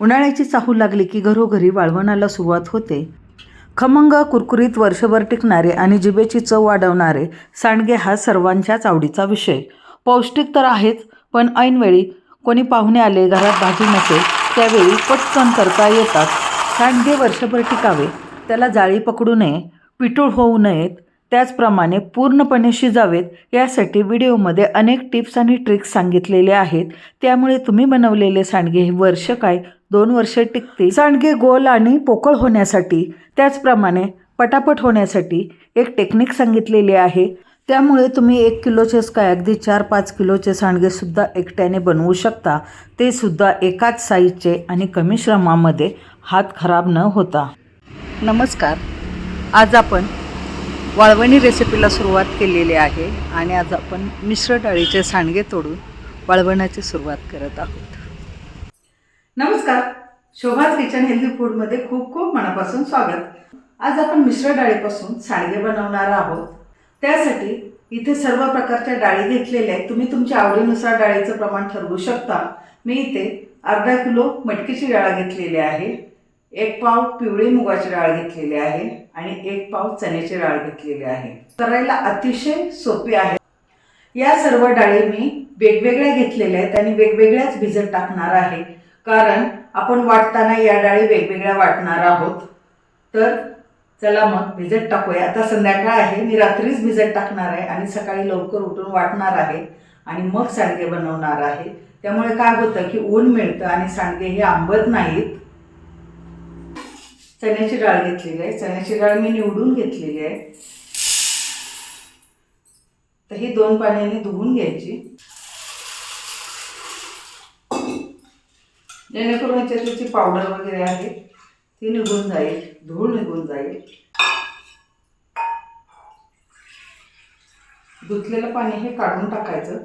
उन्हाळ्याची चाहूल लागली की घरोघरी वाळवणाला सुरुवात होते. खमंग, कुरकुरीत, वर्षभर टिकणारे आणि जिभेची चव वाढवणारे सांडगे हा सर्वांच्याच आवडीचा विषय. पौष्टिक तर आहेच, पण ऐनवेळी कोणी पाहुणे आले, घरात भाजी नसेल, त्यावेळी पटकन करता येतात. सांडगे वर्षभर टिकावे, त्याला जाळी पकडू नये, पिठूळ होऊ नयेत, त्याचप्रमाणे पूर्णपणे शिजावेत यासाठी व्हिडिओमध्ये अनेक टिप्स आणि ट्रिक्स सांगितलेले आहेत. त्यामुळे तुम्ही बनवलेले सांडगे हे वर्ष काय 2 वर्ष टिकतील. सांडगे गोल आणि पोकळ होण्यासाठी, त्याचप्रमाणे पटापट होण्यासाठी एक टेक्निक सांगितलेली आहे. त्यामुळे तुम्ही 1 किलोचेच काय अगदी 4-5 किलोचे सांडगेसुद्धा एकट्याने बनवू शकता, ते सुद्धा एकाच साईजचे आणि कमी श्रमामध्ये, हात खराब न होता. नमस्कार. आज आपण वाळवणी रेसिपीला सुरुवात केलेली आहे आणि आज आपण मिश्र डाळीचे सांडगे तोडून वाळवण्याची सुरुवात करत आहोत. नमस्कार. शोभाज किचन हेल्दी फूडमध्ये खूप खूप मनापासून स्वागत. आज आपण मिश्र डाळीपासून सांडगे बनवणार आहोत. त्यासाठी इथे सर्व प्रकारच्या डाळी घेतलेल्या आहेत. तुम्ही तुमच्या आवडीनुसार डाळीचं प्रमाण ठरवू शकता. मी इथे अर्धा किलो मटकीची डाळ घेतलेली आहे, 1 पाव पिवळी मुगाची डाळ घेतलेली आहे आणि 1 पाव चण्याची डाळ घेतलेली आहे. करायला अतिशय सोपी आहे. या सर्व डाळी मी वेगवेगळ्या घेतलेल्या आहेत आणि वेगवेगळ्याच भिजत टाकणार आहे, कारण आपण वाटताना या डाळी वेगवेगळ्या वाटणार आहोत. तर चला मग भिजत टाकूया. आता संध्याकाळ आहे, मी रात्रीच भिजत टाकणार आहे आणि सकाळी लवकर उठून वाटणार आहे आणि मग सांडगे बनवणार आहे. त्यामुळे काय होतं की ऊन मिळतं आणि सांडगे हे आंबत नाहीत. चण्याची डाळ घेतलेली आहे. चण्याची डाळ मी निवडून घेतलेली आहे. तर ही 2 पाण्याने धुवून घ्यायची, जेणेकरून त्याची पावडर वगैरे आहे ती निघून जाईल, धूळ निघून जाईल. धुतलेलं पाणी हे काढून टाकायचं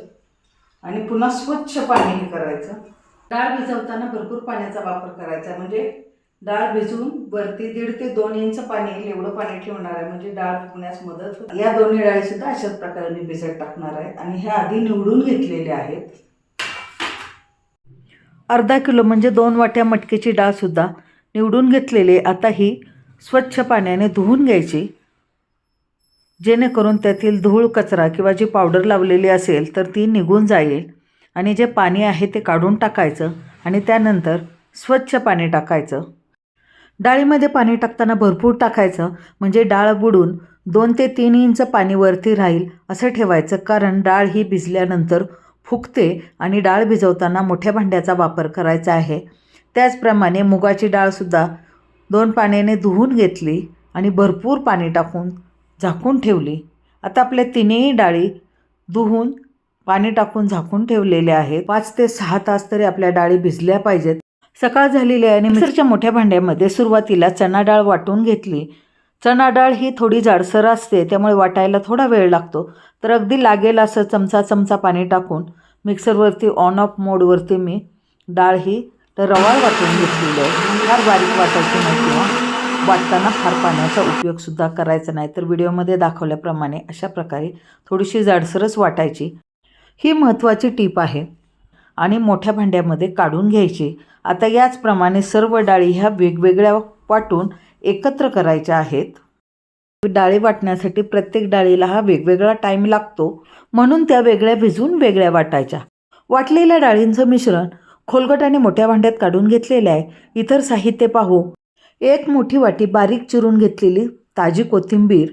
आणि पुन्हा स्वच्छ पाणी हे करायचं. डाळ भिजवताना भरपूर पाण्याचा वापर करायचा, म्हणजे डाळ भिजवून वरती 1.5 ते 2 इंच पाणी येईल एवढं पाणी ठेवणार आहे, म्हणजे डाळ फुगण्यास मदत होते. या दोन्ही डाळी सुद्धा अशाच प्रकारे मी भिजत टाकणार आहे आणि ह्या आधी निवडून घेतलेल्या आहेत. अर्धा किलो म्हणजे 2 वाट्या मटकीची डाळ सुद्धा निवडून घेतलेली. आता ही स्वच्छ पाण्याने धुवून घ्यायची, जेणेकरून त्यातील धूळ, कचरा किंवा जी पावडर लावलेली असेल तर ती निघून जाईल. आणि जे पाणी आहे ते काढून टाकायचं आणि त्यानंतर स्वच्छ पाणी टाकायचं. डाळीमध्ये पाणी टाकताना भरपूर टाकायचं, म्हणजे डाळ बुडून 2 ते 3 इंच पाणी वरती राहील असं ठेवायचं, कारण डाळ ही भिजल्यानंतर फुगते आणि डाळ भिजवताना मोठ्या भांड्याचा वापर करायचा आहे. त्याचप्रमाणे मुगाची डाळसुद्धा 2 पाण्याने धुवून घेतली आणि भरपूर पाणी टाकून झाकून ठेवली. आता आपल्या तिन्ही डाळी धुवून पाणी टाकून झाकून ठेवलेल्या आहेत. 5 ते 6 तास तरी आपल्या डाळी भिजल्या पाहिजेत. सकाळ झालेली आहे आणि मिक्सरच्या मोठ्या भांड्यामध्ये सुरुवातीला चणा डाळ वाटून घेतली. चणा डाळ ही थोडी जाडसर असते, त्यामुळे वाटायला थोडा वेळ लागतो. तर अगदी लागेल असं चमचा पाणी टाकून मिक्सरवरती ऑन ऑफ मोडवरती मी डाळ ही रवाळ वाटून घेतलेली आहे. फार बारीक वाटायची नाही किंवा वाटताना फार पाण्याचा उपयोगसुद्धा करायचा नाही. तर व्हिडिओमध्ये दाखवल्याप्रमाणे अशा प्रकारे थोडीशी जाडसरच वाटायची. ही महत्त्वाची टीप आहे आणि मोठ्या भांड्यामध्ये काढून घ्यायची. आता याचप्रमाणे सर्व डाळी ह्या वेगवेगळ्या वाटून एकत्र करायच्या आहेत. डाळी वाटण्यासाठी प्रत्येक डाळीला हा वेगवेगळा टाईम लागतो, म्हणून त्या वेगळ्या भिजून वेगळ्या वाटायच्या. वाटलेल्या डाळींचं मिश्रण खोलगट आणि मोठ्या भांड्यात काढून घेतलेले आहे. इतर साहित्य पाहू. 1 मोठी वाटी बारीक चिरून घेतलेली ताजी कोथिंबीर,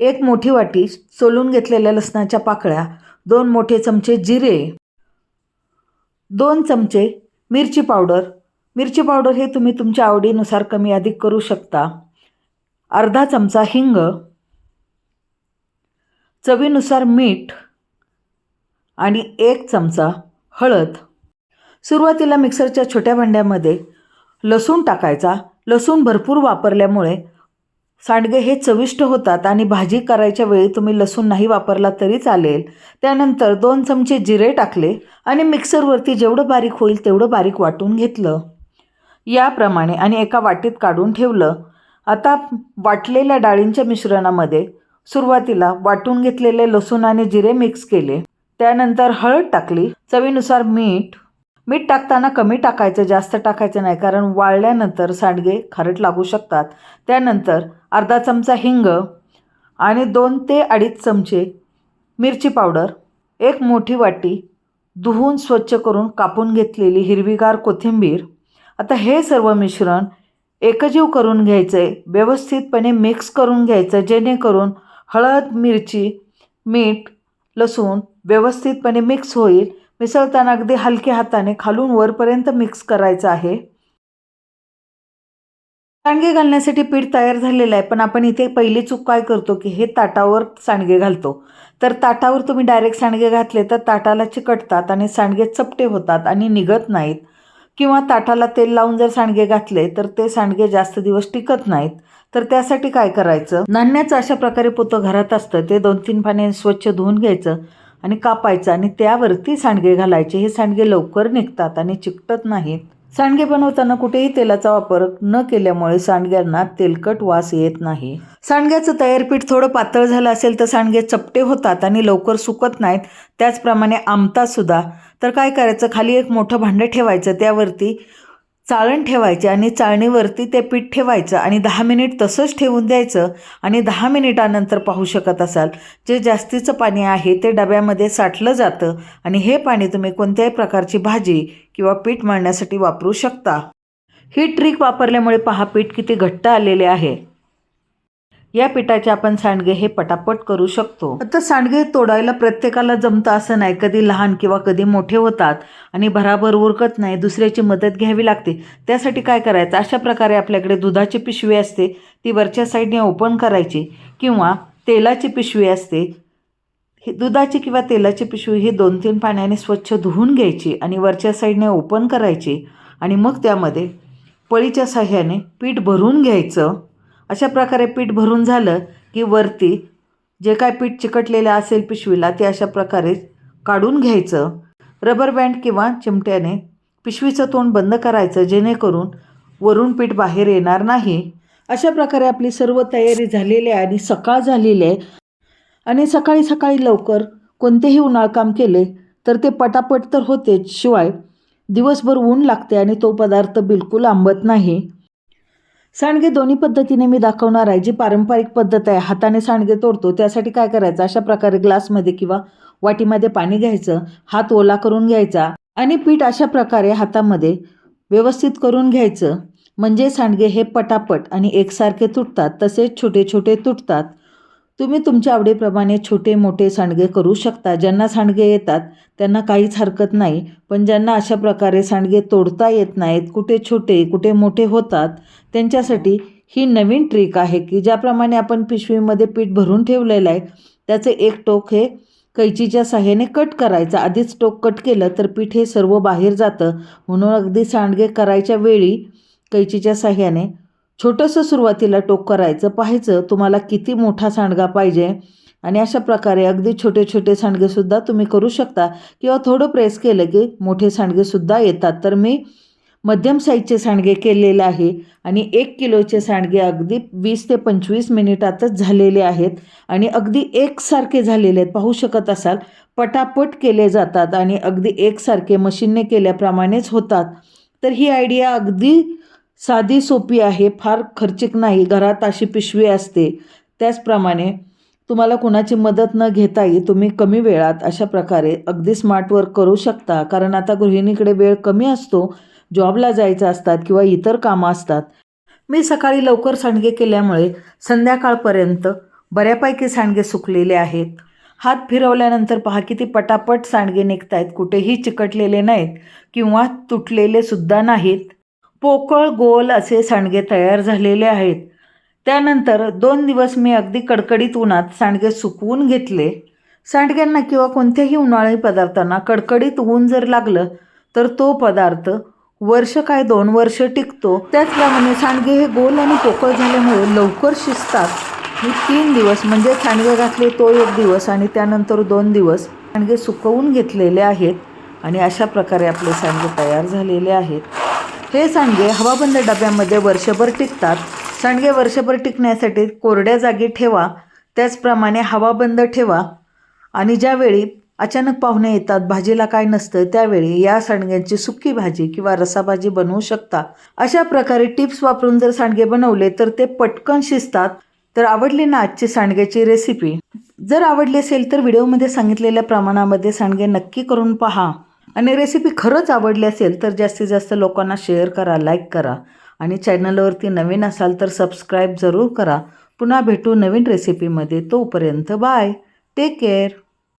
1 मोठी वाटी सोलून घेतलेल्या लसणाच्या पाकळ्या, 2 मोठे चमचे जिरे, 2 चमचे मिरची पावडर. मिरची पावडर हे तुम्ही तुमच्या आवडीनुसार कमी अधिक करू शकता. अर्धा चमचा हिंग, चवीनुसार मीठ आणि 1 चमचा हळद. सुरुवातीला मिक्सरच्या छोट्या भांड्यामध्ये लसूण टाकायचा. लसूण भरपूर वापरल्यामुळे सांडगे हे चविष्ट होतात आणि भाजी करायच्या वेळी तुम्ही लसूण नाही वापरला तरी चालेल. त्यानंतर 2 चमचे जिरे टाकले आणि मिक्सरवरती जेवढं बारीक होईल तेवढं बारीक वाटून घेतलं याप्रमाणे आणि एका वाटीत काढून ठेवलं. आता वाटलेल्या डाळींच्या मिश्रणामध्ये सुरुवातीला वाटून घेतलेले लसूण आणि जिरे मिक्स केले. त्यानंतर हळद टाकली, चवीनुसार मीठ, मीठ टाकताना कमी टाकायचं, जास्त टाकायचं नाही, कारण वाळल्यानंतर सांडगे खारट लागू शकतात. त्यानंतर अर्धा चमचा हिंग आणि 2 ते 2.5 चमचे मिरची पावडर, 1 मोठी वाटी धुवून स्वच्छ करून कापून घेतलेली हिरवीगार कोथिंबीर. आता हे सर्व मिश्रण एकजीव करून घ्यायचं आहे, व्यवस्थितपणे मिक्स करून घ्यायचं, जेणेकरून हळद, मिरची, मीठ, लसूण व्यवस्थितपणे मिक्स होईल. मिसळताना अगदी हलक्या हाताने खालून वरपर्यंत मिक्स करायचं आहे. सांडगे घालण्यासाठी पीठ तयार झालेलं आहे, पण आपण इथे पहिली चूक काय करतो की हे ताटावर सांडगे घालतो. तर ताटावर तुम्ही डायरेक्ट सांडगे घातले तर ताटाला चिकटतात आणि सांडगे चपटे होतात आणि निघत नाहीत. किंवा ताटाला तेल लावून जर सांडगे घातले तर ते सांडगे जास्त दिवस टिकत नाहीत. तर त्यासाठी काय करायचं, धान्याचं अशा प्रकारे पोतं घरात असतं ते 2-3 पाण्याने स्वच्छ धुवून घ्यायचं आणि कापायचं आणि त्यावरती सांडगे घालायचे. हे सांडगे लवकर निघतात आणि चिकटत नाहीत. सांडगे बनवताना कुठेही तेलाचा वापर न केल्यामुळे सांडग्यांना तेलकट वास येत नाही. सांडग्याचं तयार पीठ थोडं पातळ झालं असेल तर सांडगे चपटे होतात आणि लवकर सुकत नाहीत. त्याचप्रमाणे आमतात सुद्धा. तर काय करायचं, खाली एक मोठं भांडं ठेवायचं, त्यावरती चाळण ठेवायची आणि चाळणीवरती ते पीठ ठेवायचं आणि 10 मिनिट तसंच ठेवून द्यायचं. आणि 10 मिनिटानंतर पाहू शकत असाल जे जास्तीचं पाणी आहे ते डब्यामध्ये साठलं जातं आणि हे पाणी तुम्ही कोणत्याही प्रकारची भाजी किंवा पीठ मळण्यासाठी वापरू शकता. ही ट्रिक वापरल्यामुळे पहा पीठ किती घट्ट आलेले आहे. या पिठाचे आपण सांडगे हे पटापट करू शकतो. आता सांडगे तोडायला प्रत्येकाला जमतं असं नाही, कधी लहान किंवा कधी मोठे होतात आणि भराभर उरकत नाही, दुसऱ्याची मदत घ्यावी लागते. त्यासाठी काय करायचं, अशा प्रकारे आपल्याकडे दुधाची पिशवी असते ती वरच्या साईडने ओपन करायची किंवा तेलाची पिशवी असते, ही दुधाची किंवा तेलाची पिशवी ही 2-3 पाण्याने स्वच्छ धुवून घ्यायची आणि वरच्या साईडने ओपन करायची आणि मग त्यामध्ये पळीच्या साह्याने पीठ भरून घ्यायचं. अशा प्रकारे पीठ भरून झालं की वरती जे काय पीठ चिकटलेलं असेल पिशवीला ते अशा प्रकारे काढून घ्यायचं. रबर बँड किंवा चिमट्याने पिशवीचं तोंड बंद करायचं, जेणेकरून वरून पीठ बाहेर येणार नाही. अशा प्रकारे आपली सर्व तयारी झालेली आहे आणि सकाळ झालेली आहे आणि सकाळी सकाळी लवकर कोणतेही उन्हाळ काम केले तर ते पटापट तर होतेच, शिवाय दिवसभर ऊन लागते आणि तो पदार्थ बिलकुल आंबत नाही. सांडगे दोन्ही पद्धतीने मी दाखवणार आहे. जी पारंपरिक पद्धत आहे, हाताने सांडगे तोडतो, त्यासाठी काय करायचं, अशा प्रकारे ग्लासमध्ये किंवा वाटीमध्ये पाणी घ्यायचं, हात ओला करून घ्यायचा आणि पीठ अशा प्रकारे हातामध्ये व्यवस्थित करून घ्यायचं. म्हणजे सांडगे हे पटापट आणि एकसारखे तुटतात, तसेच छोटे छोटे तुटतात. तुम्ही तुमच्या आवडीप्रमाणे छोटे मोठे सांडगे करू शकता. ज्यांना सांडगे येतात त्यांना काहीच हरकत नाही, पण ज्यांना अशा प्रकारे सांडगे तोडता येत नाहीत, कुठे छोटे कुठे मोठे होतात, त्यांच्यासाठी ही नवीन ट्रिक आहे की ज्याप्रमाणे आपण पिशवीमध्ये पीठ भरून ठेवलेलं आहे त्याचे एक टोक हे कैचीच्या साह्याने कट करायचं. आधीच टोक कट केलं तर पीठ हे सर्व बाहेर जातं, म्हणून अगदी सांडगे करायच्या वेळी कैचीच्या साह्याने छोटंसं सुरुवातीला टोक करायचं. पाहायचं तुम्हाला किती मोठा सांडगा पाहिजे आणि अशा प्रकारे अगदी छोटे छोटे सांडगेसुद्धा तुम्ही करू शकता किंवा थोडं प्रेस केलं की मोठे सांडगेसुद्धा येतात. तर मी मध्यम साईजचे सांडगे केलेले आहे आणि 1 किलोचे सांडगे अगदी 20 ते 25 मिनिटातच झालेले आहेत आणि अगदी एकसारखे झालेले आहेत. पाहू शकत असाल पटापट केले जातात आणि अगदी एकसारखे मशीनने केल्याप्रमाणेच होतात. तर ही आयडिया अगदी साधी सोपी आहे, फार खर्चिक नाही. घरात अशी पिशवी असते, त्याचप्रमाणे तुम्हाला कुणाची मदत न घेताही तुम्ही कमी वेळात अशा प्रकारे अगदी स्मार्ट वर्क करू शकता. कारण आता गृहिणीकडे वेळ कमी असतो, जॉबला जायचं असतात किंवा इतर कामं असतात. मी सकाळी लवकर सांडगे केल्यामुळे संध्याकाळपर्यंत बऱ्यापैकी सांडगे सुकलेले आहेत. हात फिरवल्यानंतर पहा किती पटापट सांडगे निघत आहेत, कुठेही चिकटलेले नाहीत किंवा तुटलेले सुद्धा नाहीत. पोकळ गोल असे सांडगे तयार झालेले आहेत. त्यानंतर 2 दिवस मी अगदी कडकडीत उन्हात सांडगे सुकवून घेतले. सांडग्यांना किंवा कोणत्याही उन्हाळी पदार्थांना कडकडीत ऊन जर लागलं तर तो पदार्थ वर्ष काय 2 वर्ष टिकतो. त्याचप्रमाणे सांडगे हे गोल आणि पोकळ झाल्यामुळे लवकर शिजतात. मी 3 दिवस म्हणजे सांडगे घातले तो 1 दिवस आणि त्यानंतर 2 दिवस सांडगे सुकवून घेतलेले आहेत आणि अशा प्रकारे आपले सांडगे तयार झालेले आहेत. हे सांडगे हवाबंद डब्यामध्ये वर्षभर टिकतात. सांडगे वर्षभर टिकण्यासाठी कोरड्या जागी ठेवा, त्याचप्रमाणे हवाबंद ठेवा आणि ज्यावेळी अचानक पाहुणे येतात, भाजीला काय नसतं, त्यावेळी या सांडग्यांची सुक्की भाजी किंवा रसाभाजी बनवू शकता. अशा प्रकारे टिप्स वापरून जर सांडगे बनवले तर ते पटकन शिजतात. तर आवडली ना आजची सांडग्याची रेसिपी? जर आवडली असेल तर व्हिडिओमध्ये सांगितलेल्या प्रमाणामध्ये सांडगे नक्की करून पहा. आणि रेसिपी खरंच आवडली असेल तर जास्तीत जास्त लोकांना शेअर करा, लाईक करा. आणि चॅनलवरती नवीन असाल तर सबस्क्राईब जरूर करा. पुन्हा भेटू नवीन रेसिपीमध्ये. तोपर्यंत बाय. Take care.